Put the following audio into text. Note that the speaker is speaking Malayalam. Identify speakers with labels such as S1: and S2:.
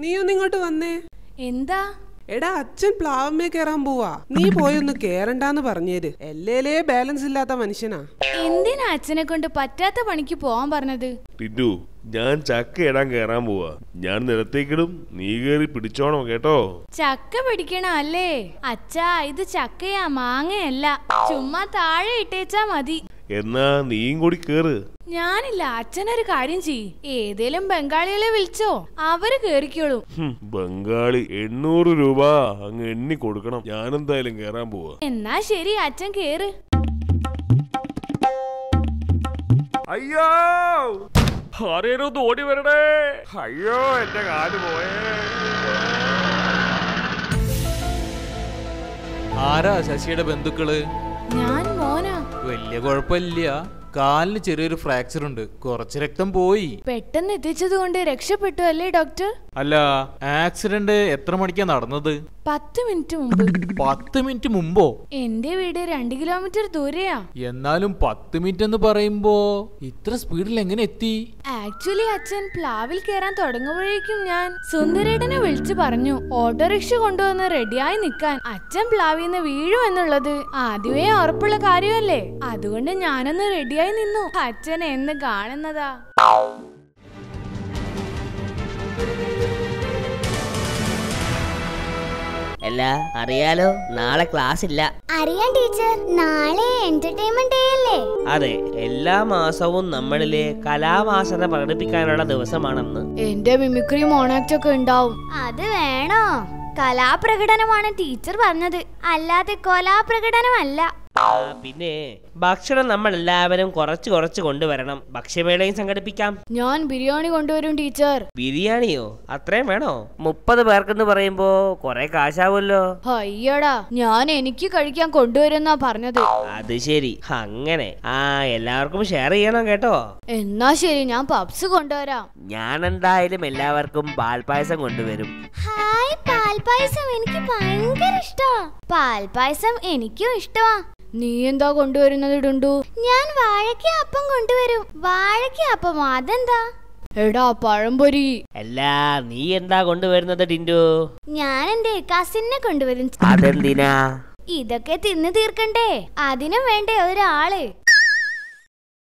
S1: നീ ഒന്ന് ഇങ്ങോട്ട് വന്നേ.
S2: എന്താ?
S1: എടാ, അച്ഛൻ പ്ലാവമ്മേ കേറാൻ പോവാ. നീ പോയൊന്ന് കേറണ്ടാന്ന് പറഞ്ഞേര്. എല്ലേലേ ബാലൻസ് ഇല്ലാത്ത മനുഷ്യനാ.
S2: എന്തിനാ അച്ഛനെ കൊണ്ട് പറ്റാത്ത പണിക്ക് പോവാൻ പറഞ്ഞത്?
S3: ടിൻഡു, ഞാൻ ചക്ക ഇടാൻ കേറാൻ പോവാ. ഞാൻ നിലത്തേക്കിടും, നീ കേറി പിടിച്ചോണോ കേട്ടോ.
S2: ചക്ക പിടിക്കണ അല്ലേ? അച്ഛാ, ഇത് ചക്കയാ, മാങ്ങയല്ല. ചുമ്മാ താഴെ ഇട്ടേച്ചാ മതി.
S3: എന്നാ നീയും കൂടി കേറ്.
S2: ഞാനില്ല. അച്ഛനൊരു കാര്യം ചെയ്യ്, ഏതേലും ബംഗാളികളെ വിളിച്ചോ, അവര് കേറിക്കോളും.
S3: ബംഗാളി 800 രൂപ അങ്ങ് എണ്ണി കൊടുക്കണം. ഞാനെന്തായാലും കേറാൻ പോവാ.
S2: എന്നാ ശരി, അച്ഛൻ കേറ്.
S3: അയ്യോ, ആരേലും ഒന്ന് ഓടി വരണേ. അയ്യോ, എന്റെ കാല് പോയേ.
S4: ആരാ ശശിയുടെ ബന്ധുക്കള്?
S2: ഞാൻ മോനാ.
S4: വലിയ കുഴപ്പമില്ല, കാലിന് ചെറിയൊരു ഫ്രാക്ചർ ഉണ്ട്, കുറച്ച് രക്തം പോയി.
S2: പെട്ടെന്ന് എത്തിച്ചത് കൊണ്ട് രക്ഷപ്പെട്ടു അല്ലേ ഡോക്ടർ?
S4: അല്ല, ആക്സിഡന്റ് എത്ര മണിക്കാ നടന്നത്?
S2: 10 മിനിറ്റ് മുമ്പ്.
S4: 10 മിനിറ്റ് മുമ്പോ?
S2: എന്റെ വീട് 2 കിലോമീറ്റർ ദൂരെയാ.
S4: എന്നാലും 10 മിനിറ്റ് എന്ന് പറയുമ്പോ ഇത്ര സ്പീഡിൽ എങ്ങനെ എത്തി?
S2: ആക്ച്വലി അച്ഛൻ പ്ലാവിൽ കയറാൻ തുടങ്ങുമ്പോഴേക്കും ഞാൻ സുന്ദരേട്ടനെ വിളിച്ചു പറഞ്ഞു ഓട്ടോറിക്ഷ കൊണ്ടുവന്ന് റെഡിയായി നിക്കാൻ. അച്ഛൻ പ്ലാവിന്ന് വീഴും എന്നുള്ളത് ആദ്യമേ ഉറപ്പുള്ള കാര്യമല്ലേ, അതുകൊണ്ട് ഞാനൊന്ന് റെഡിയായി നിന്നു. അച്ഛൻ എന്ന് കാണുന്നതാ.
S5: അല്ല, അറിയാലോ, നാളെ ക്ലാസ് ഇല്ല.
S6: അറിയാം ടീച്ചർ, നാളെ എന്റർടൈൻമെന്റ് ഡേ അല്ലേ?
S5: അതെ, എല്ലാ മാസവും നമ്മളിലെ കലാവാസന പ്രകടിപ്പിക്കാനുള്ള ദിവസമാണെന്ന്.
S2: എന്റെ മിമിക്രി മോണാക്ട് ഒക്കെ ഉണ്ടാവും.
S6: അത് വേണോ? കലാപ്രകടനമാണ് ടീച്ചർ പറഞ്ഞത്, അല്ലാതെ കൊലാപ്രകടനമല്ല.
S5: പിന്നെ ഭക്ഷണം നമ്മൾ എല്ലാവരും കുറച്ച് കൊണ്ടുവരണം. ഭക്ഷ്യമേളയും സംഘടിപ്പിക്കാം.
S2: ഞാൻ ബിരിയാണി കൊണ്ടുവരും ടീച്ചർ.
S5: ബിരിയാണിയോ? അത്രയും വേണോ? 30 പേർക്കെന്ന് പറയുമ്പോ കൊറേ കാശാവുമല്ലോ.
S2: അയ്യടാ, ഞാൻ എനിക്ക് കഴിക്കാൻ കൊണ്ടുവരുന്നാ പറഞ്ഞത്.
S5: അത് ശരി, അങ്ങനെ. എല്ലാവർക്കും ഷെയർ ചെയ്യണം കേട്ടോ.
S2: എന്നാ ശരി, ഞാൻ പപ്സ് കൊണ്ടുവരാം.
S5: ഞാൻ എന്തായാലും എല്ലാവർക്കും പാൽപായസം കൊണ്ടുവരും.
S6: ഹായ്, പാൽപായസം എനിക്ക് ഭയങ്കര ഇഷ്ടാ. പാൽപായസം എനിക്കും ഇഷ്ടമാ.
S2: നീ എന്താ കൊണ്ടുവരുന്നത് ഡുണ്ടു?
S6: ഞാൻ വാഴയ്ക്ക അപ്പം കൊണ്ടുവരും. വാഴയ്ക്ക അപ്പം, അതെന്താ?
S2: എടാ, പഴംപൊരി.
S5: അല്ല, നീ എന്താ കൊണ്ടുവരുന്നത് ടിൻഡു?
S6: ഞാൻ എന്റെ കസിനെ കൊണ്ടുവരും.
S5: അതെന്തിനാ?
S6: ഇതൊക്കെ തിന്നു തീർക്കണ്ടേ, അതിനും വേണ്ടേ ഒരാള്.